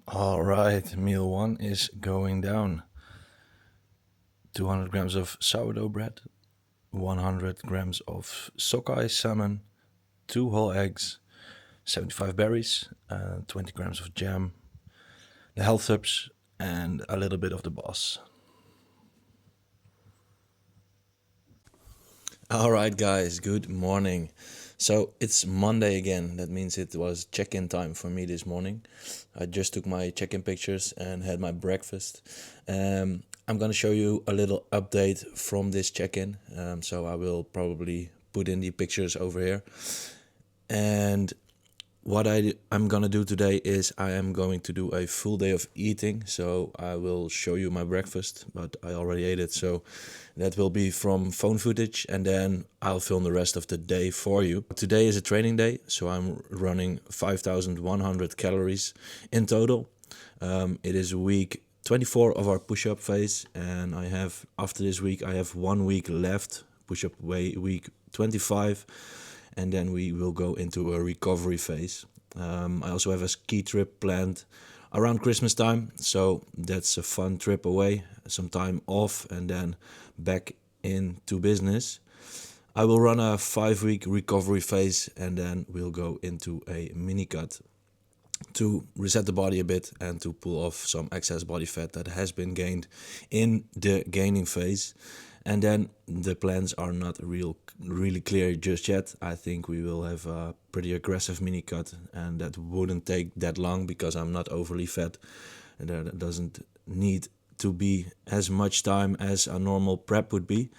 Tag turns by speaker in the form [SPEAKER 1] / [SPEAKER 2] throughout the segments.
[SPEAKER 1] All right, meal one is going down. 200 grams of sourdough bread, 100 grams of sockeye salmon, two whole eggs, 75 berries, 20 grams of jam, the health subs, and a little bit of the boss. All right, guys, good morning. So it's Monday again. That means it was check in time for me this morning. I just took my check in pictures and had my breakfast. I'm gonna show you a little update from this check in. So I will probably put in the pictures over here. And what I'm gonna do today is I am going to do a full day of eating. So I will show you my breakfast, but I already ate it. So that will be from phone footage, and then I'll film the rest of the day for you. Today is a training day, so I'm running 5,100 calories in total. It is week 24 of our push-up phase, and I have after this week I have 1 week left. Push-up week 25, and then we will go into a recovery phase. I also have a ski trip planned around Christmas time, so that's a fun trip away, some time off, and then back into business. I will run a 5 week recovery phase, and then we'll go into a mini cut to reset the body a bit and to pull off some excess body fat that has been gained in the gaining phase. And then the plans are not really clear just yet. I think we will have a pretty aggressive mini cut, and that wouldn't take that long because I'm not overly fat, and that doesn't need to be as much time as a normal prep would be.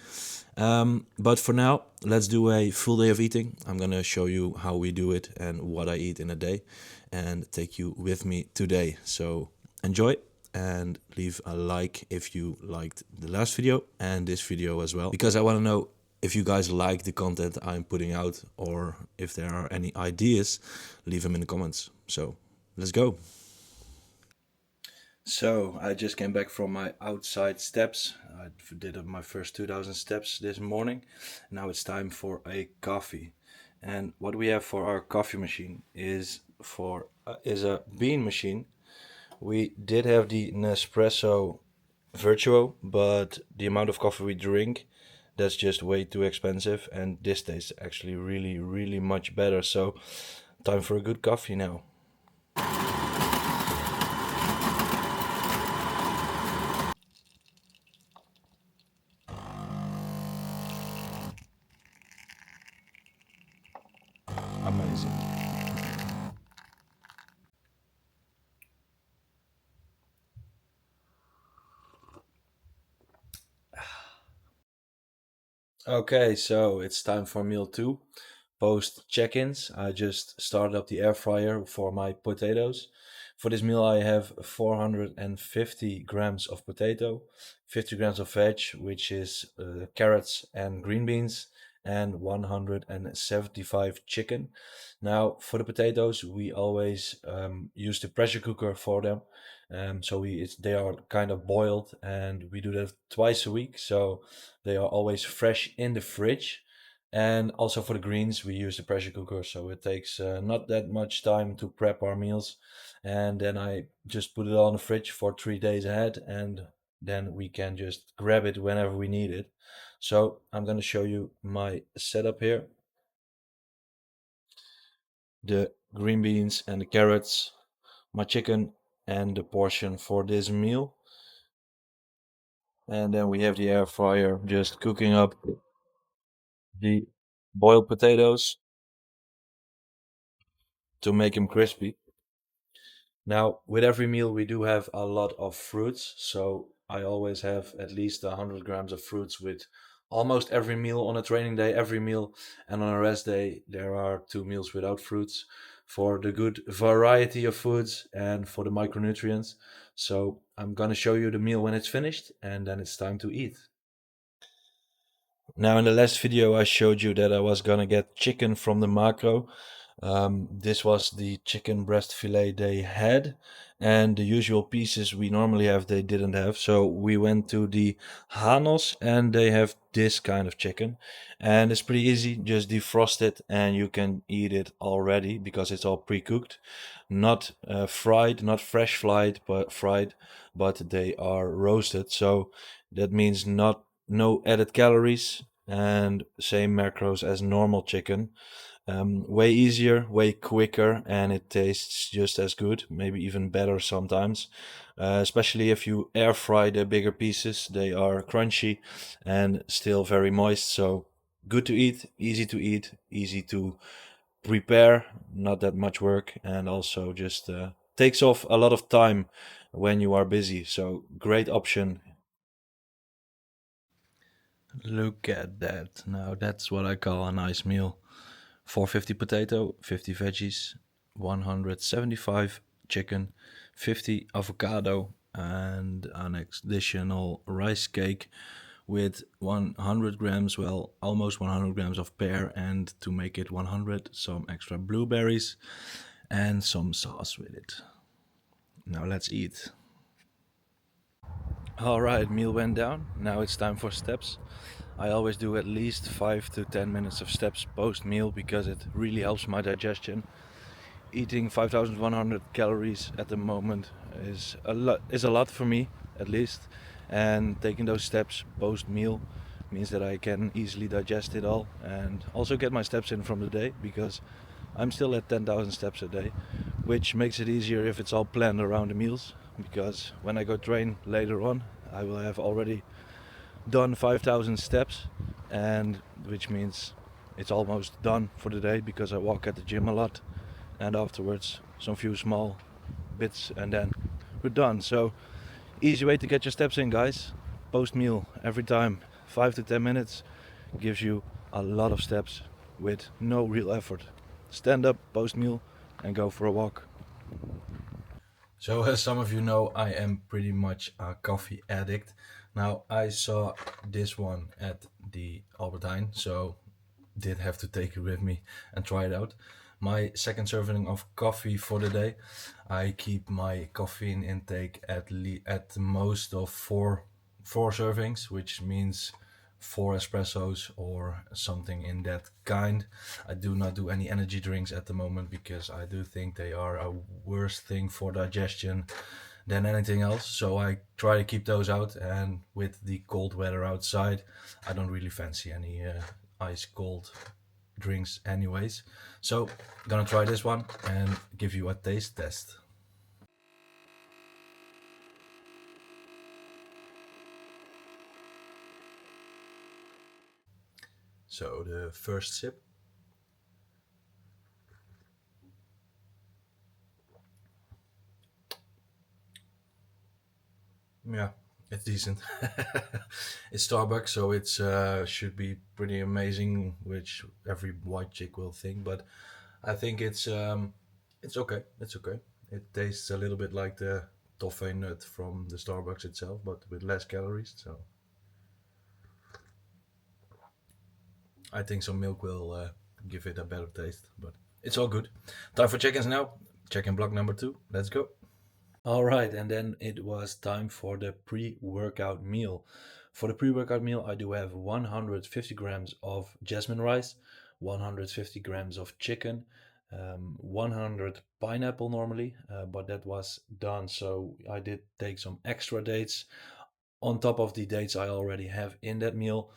[SPEAKER 1] But for now, let's do a full day of eating. I'm gonna show you how we do it and what I eat in a day, and take you with me today. So enjoy and leave a like if you liked the last video and this video as well, because I want to know if you guys like the content I'm putting out, or if there are any ideas, leave them in the comments. So let's go. So I just came back from my outside steps. I did my first 2,000 steps this morning. Now it's time for a coffee. And what we have for our coffee machine is a bean machine. We did have the Nespresso Virtuo, but the amount of coffee we drink, that's just way too expensive, and this tastes actually really much better. So time for a good coffee now. Amazing. Okay, so it's time for meal two. Post check-ins, I just started up the air fryer for my potatoes. For this meal, I have 450 grams of potato, 50 grams of veg, which is carrots and green beans, and 175 chicken. Now, for the potatoes, we always use the pressure cooker for them. They are kind of boiled, and we do that twice a week. So they are always fresh in the fridge. And also for the greens, we use the pressure cooker, so it takes not that much time to prep our meals. And then I just put it on the fridge for 3 days ahead, and then we can just grab it whenever we need it. So I'm going to show you my setup here. The green beans and the carrots, my chicken, and the portion for this meal. And then we have the air fryer just cooking up the boiled potatoes to make them crispy. Now, with every meal, we do have a lot of fruits. So I always have at least 100 grams of fruits with almost every meal. On a training day, every meal. And on a rest day, there are 2 meals without fruits for the good variety of foods and for the micronutrients. So I'm going to show you the meal when it's finished, and then it's time to eat. Now, in the last video, I showed you that I was going to get chicken from the macro. This was the chicken breast fillet they had, and the usual pieces we normally have they didn't have. So we went to the Hanos, and they have this kind of chicken, and it's pretty easy. Just defrost it, and you can eat it already because it's all pre-cooked, not fried, not fresh fried, but they are roasted. So that means not no added calories and same macros as normal chicken. Way easier, way quicker, and it tastes just as good, maybe even better sometimes. Especially if you air fry the bigger pieces, they are crunchy and still very moist. So good to eat, easy to prepare, not that much work, and also just takes off a lot of time when you are busy. So great option. Look at that. Now that's what I call a nice meal. 450 potato, 50 veggies, 175 chicken, 50 avocado, and an additional rice cake with 100 grams, well, almost 100 grams of pear, and to make it 100, some extra blueberries and some sauce with it. Now let's eat. All right, meal went down. Now it's time for steps. I always do at least 5 to 10 minutes of steps post meal because it really helps my digestion. Eating 5,100 calories at the moment is a lot for me, at least, and taking those steps post meal means that I can easily digest it all and also get my steps in from the day, because I'm still at 10,000 steps a day, which makes it easier if it's all planned around the meals, because when I go train later on I will have already done 5,000 steps, and which means it's almost done for the day because I walk at the gym a lot, and afterwards some few small bits, and then we're done. So easy way to get your steps in, guys. Post meal every time, 5 to 10 minutes gives you a lot of steps with no real effort. Stand up post meal and go for a walk. So, as some of you know, I am pretty much a coffee addict. Now, I saw this one at the Albert Heijn, so did have to take it with me and try it out. My second serving of coffee for the day. I keep my caffeine intake at the most of four servings, which means four espressos or something in that kind. I do not do any energy drinks at the moment because I do think they are a worse thing for digestion than anything else. So I try to keep those out. And with the cold weather outside, I don't really fancy any ice cold drinks, anyways. So gonna try this one and give you a taste test. So the first sip, yeah, it's decent. It's Starbucks, so it's should be pretty amazing, which every white chick will think. But I think it's okay. It's okay. It tastes a little bit like the toffee nut from the Starbucks itself, but with less calories. So I think some milk will give it a better taste. But it's all good. Time for check-ins now. Check-in block number 2. Let's go. All right, and then it was time for the pre-workout meal. For the pre-workout meal, I do have 150 grams of jasmine rice, 150 grams of chicken, 100 pineapple normally, but that was done, so I did take some extra dates on top of the dates I already have in that meal.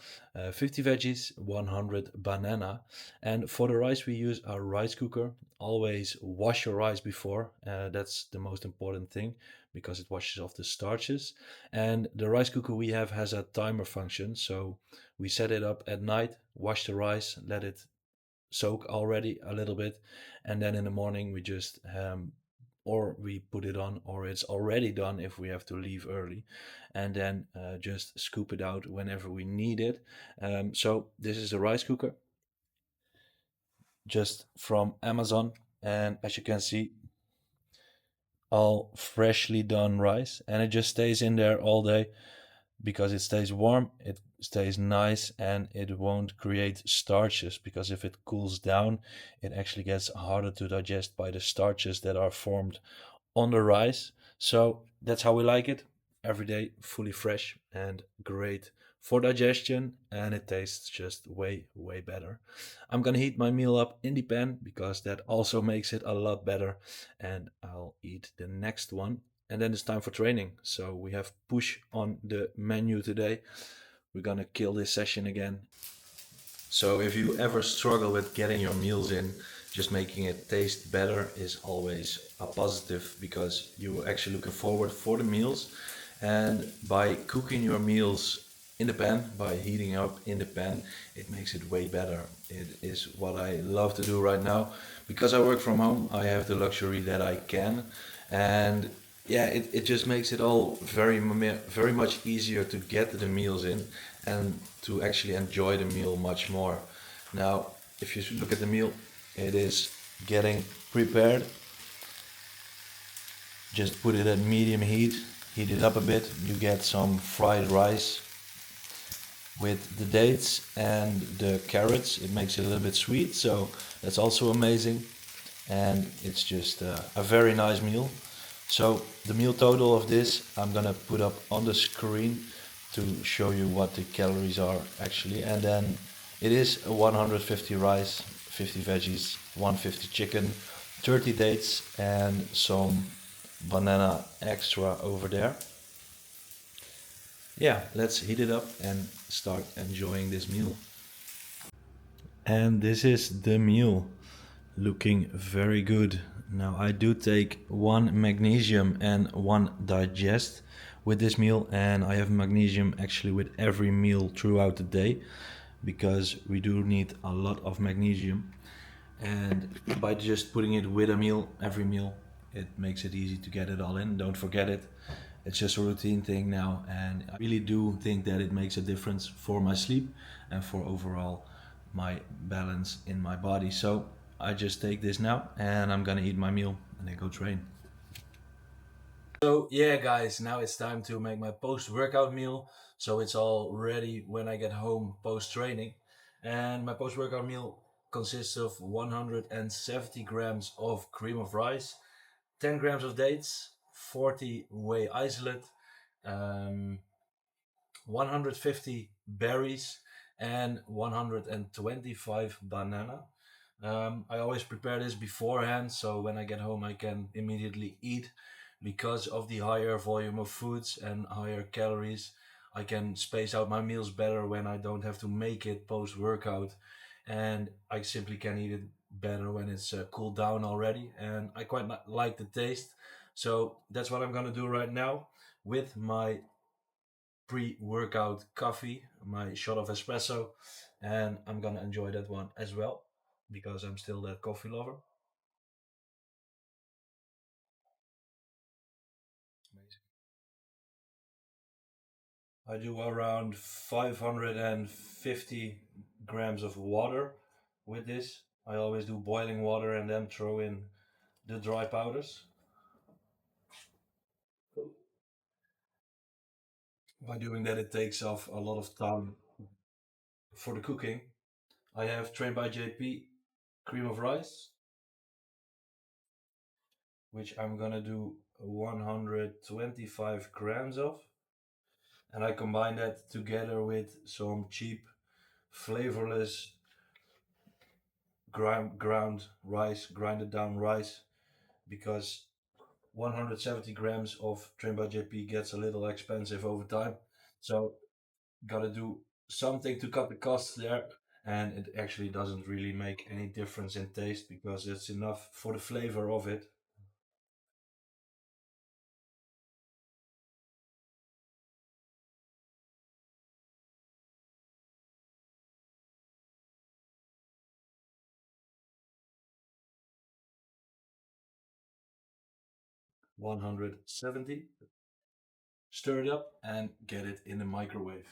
[SPEAKER 1] 50 veggies, 100 banana. And for the rice, we use a rice cooker. Always wash your rice before. That's the most important thing because it washes off the starches. And the rice cooker we have has a timer function. So we set it up at night, wash the rice, let it soak already a little bit, and then in the morning we just or we put it on, or it's already done if we have to leave early, and then just scoop it out whenever we need it. So this is the rice cooker, just from Amazon, and as you can see, all freshly done rice, and it just stays in there all day. because it stays warm, it stays nice, and it won't create starches. Because if it cools down, it actually gets harder to digest by the starches that are formed on the rice. So that's how we like it. Every day, fully fresh and great for digestion, and it tastes just way, way better. I'm gonna heat my meal up in the pan because that also makes it a lot better, and I'll eat the next one. And then it's time for training. So we have push on the menu today. We're gonna kill this session again. So if you ever struggle with getting your meals in, just making it taste better is always a positive because you're actually looking forward for the meals. And by cooking your meals in the pan, by heating up in the pan, it makes it way better. It is what I love to do right now. Because I work from home, I have the luxury that I can. And yeah, it just makes it all very much easier to get the meals in and to actually enjoy the meal much more. Now, if you look at the meal, it is getting prepared. Just put it at medium heat, heat it up a bit. You get some fried rice with the dates and the carrots. It makes it a little bit sweet, so that's also amazing. And it's just a very nice meal. So the meal total of this I'm gonna put up on the screen to show you what the calories are actually. And then it is a 150 rice, 50 veggies, 150 chicken, 30 dates, and some banana extra over there. Yeah, let's heat it up and start enjoying this meal. And this is the meal, looking very good. Now I do take one magnesium and one digest with this meal, and I have magnesium actually with every meal throughout the day because we do need a lot of magnesium. And by just putting it with a meal, every meal, it makes it easy to get it all in. Don't forget it. It's just a routine thing now, and I really do think that it makes a difference for my sleep and for overall my balance in my body. So I just take this now, and I'm gonna eat my meal and then go train. So yeah, guys, now it's time to make my post-workout meal. So it's all ready when I get home post-training. And my post-workout meal consists of 170 grams of cream of rice, 10 grams of dates, 40 whey isolate, um, 150 berries, and 125 banana. I always prepare this beforehand, so when I get home I can immediately eat. Because of the higher volume of foods and higher calories, I can space out my meals better when I don't have to make it post workout, and I simply can eat it better when it's cooled down already. And I quite like the taste, so that's what I'm gonna do right now with my pre-workout coffee, my shot of espresso, and I'm gonna enjoy that one as well because I'm still that coffee lover. Amazing. I do around 550 grams of water with this. I always do boiling water and then throw in the dry powders. By doing that, it takes off a lot of time for the cooking. I have trained by JP cream of rice, which I'm gonna do 125 grams of, and I combine that together with some cheap, flavorless ground rice, grinded down rice, because 170 grams of Train by JP gets a little expensive over time. So gotta do something to cut the costs there. And it actually doesn't really make any difference in taste because it's enough for the flavor of it. 170. Stir it up and get it in the microwave.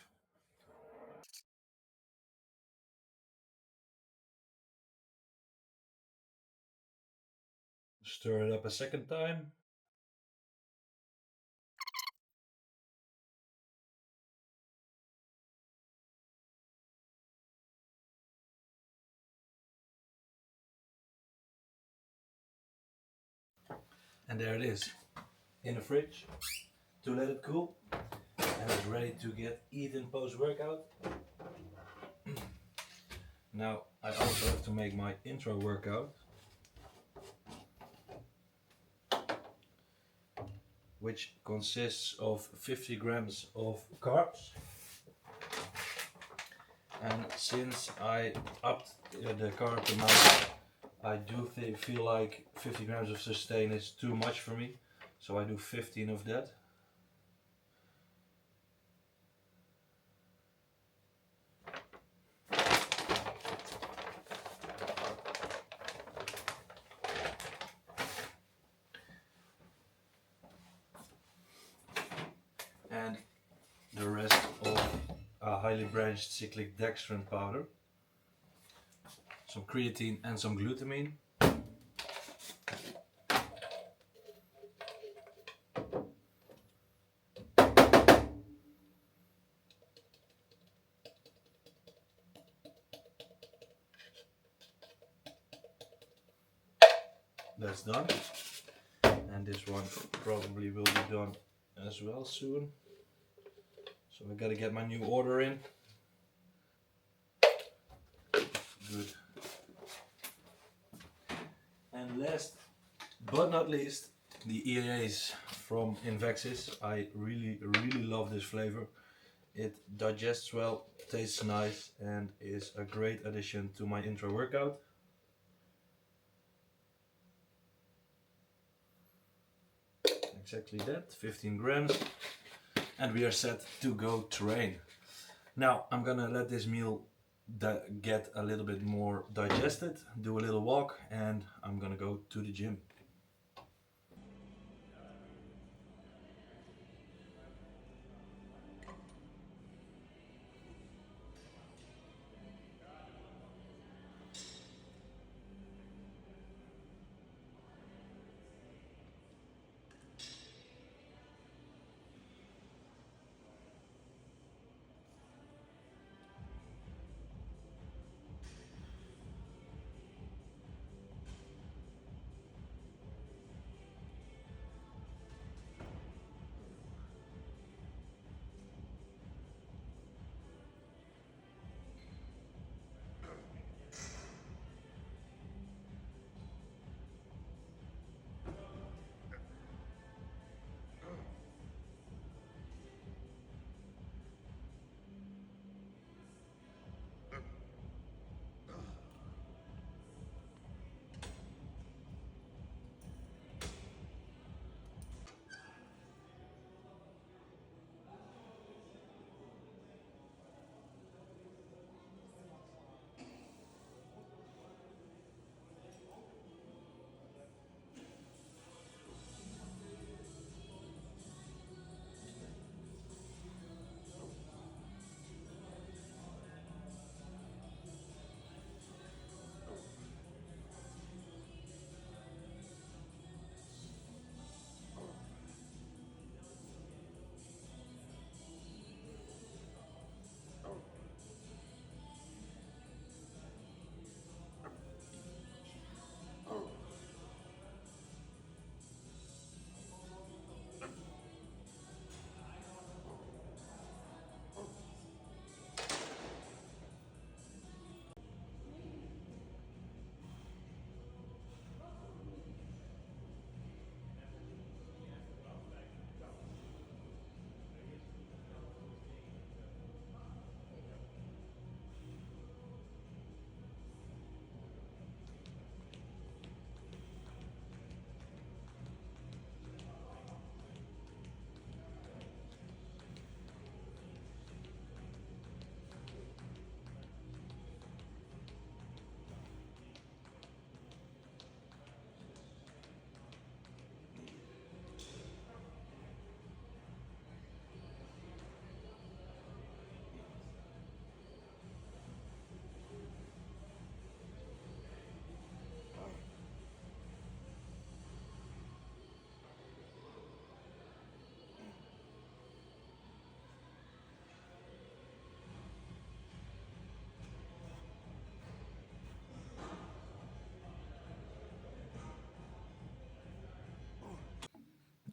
[SPEAKER 1] Stir it up a second time. And there it is, in the fridge to let it cool, and it's ready to get eaten post-workout. Now I also have to make my intro workout, which consists of 50 grams of carbs. And since I upped the carb amount, I do feel like 50 grams of sustain is too much for me, so I do 15 of that. And the rest of a highly branched cyclic dextrin powder, some creatine and some glutamine. That's done, and this one probably will be done as well soon. So I gotta get my new order in. Good. And last but not least, the EAAs from Invexis. I really love this flavor. It digests well, tastes nice, and is a great addition to my intro workout. Exactly that, 15 grams, and we are set to go train. Now I'm gonna let this meal get a little bit more digested, do a little walk, and I'm gonna go to the gym.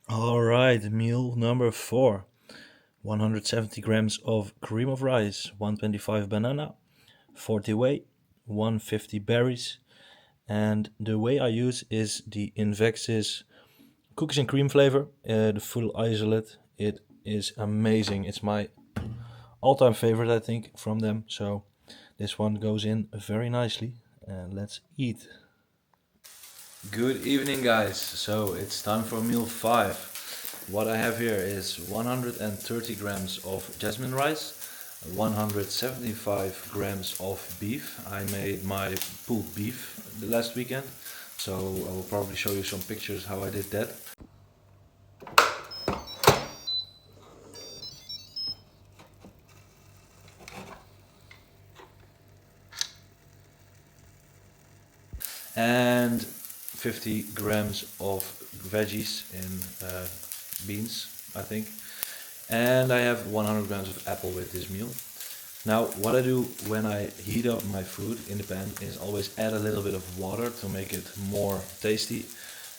[SPEAKER 1] All right, meal number 4. 170 grams of cream of rice, 125 banana, 40 whey, 150 berries, and the whey I use is the Invexis cookies and cream flavor, the full isolate. It is amazing. It's my all-time favorite, I think, from them. So this one goes in very nicely, and let's eat. Good evening, guys. So it's time for meal 5. What I have here is 130 grams of jasmine rice, 175 grams of beef. I made my pulled beef the last weekend, so I will probably show you some pictures how I did that. And 50 grams of veggies in beans, I think. And I have 100 grams of apple with this meal. Now, what I do when I heat up my food in the pan is always add a little bit of water to make it more tasty.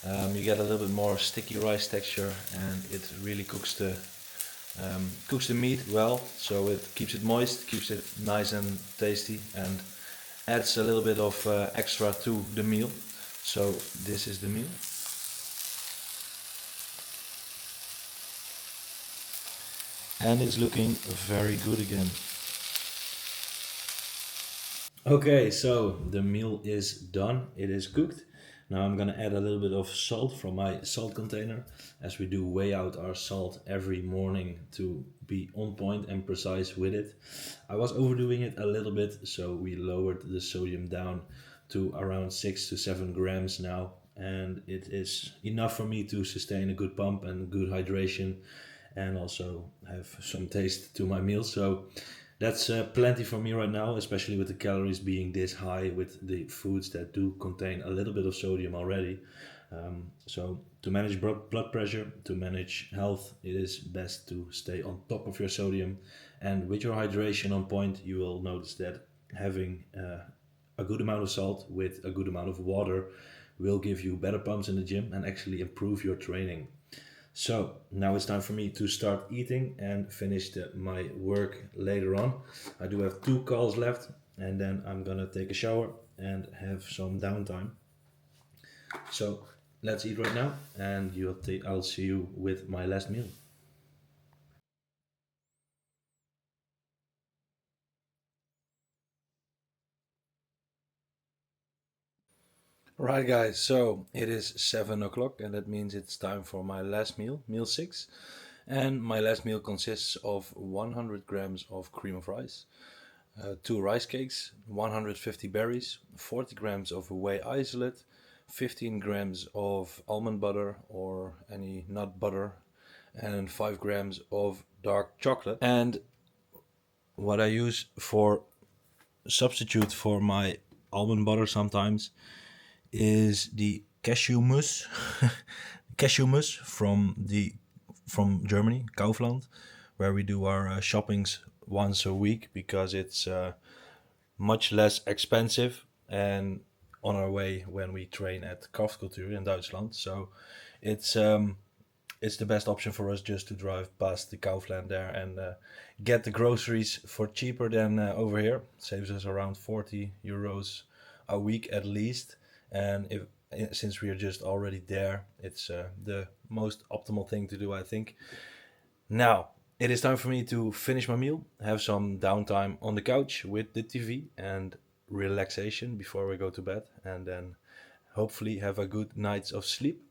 [SPEAKER 1] You get a little bit more sticky rice texture, and it really cooks the meat well. So it keeps it moist, keeps it nice and tasty, and adds a little bit of extra to the meal. So this is the meal. And it's looking very good again. Okay, so the meal is done. It is cooked. Now I'm gonna add a little bit of salt from my salt container, as we do weigh out our salt every morning to be on point and precise with it. I was overdoing it a little bit, so we lowered the sodium down to around 6 to 7 grams now, and it is enough for me to sustain a good pump and good hydration, and also have some taste to my meal. So that's plenty for me right now, especially with the calories being this high with the foods that do contain a little bit of sodium already. So to manage blood pressure, to manage health, it is best to stay on top of your sodium. And with your hydration on point, you will notice that having a good amount of salt with a good amount of water will give you better pumps in the gym and actually improve your training. So now it's time for me to start eating and finish my work later on. I do have 2 calls left, and then I'm gonna take a shower and have some downtime. So let's eat right now, and I'll see you with my last meal. Right, guys, so it is 7 o'clock, and that means it's time for my last meal, meal 6. And my last meal consists of 100 grams of cream of rice, 2 rice cakes, 150 berries, 40 grams of whey isolate, 15 grams of almond butter or any nut butter, and 5 grams of dark chocolate. And what I use for substitute for my almond butter sometimes is the cashew mousse, cashew mousse from Germany, Kaufland, where we do our shoppings once a week because it's much less expensive and on our way when we train at Kraftkultur in Deutschland. So it's um, it's the best option for us just to drive past the Kaufland there and get the groceries for cheaper than over here. Saves us around 40 euros a week at least. And if since we are just already there, it's the most optimal thing to do, I think. Now, it is time for me to finish my meal, have some downtime on the couch with the TV and relaxation before we go to bed, and then hopefully have a good night's of sleep.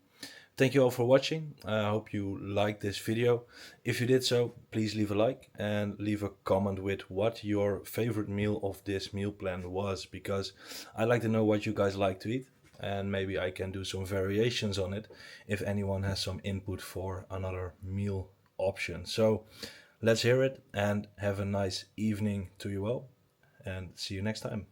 [SPEAKER 1] Thank you all for watching. I hope you liked this video. If you did so, please leave a like and leave a comment with what your favorite meal of this meal plan was, because I like to know what you guys like to eat, and maybe I can do some variations on it if anyone has some input for another meal option. So let's hear it, and have a nice evening to you all, and see you next time.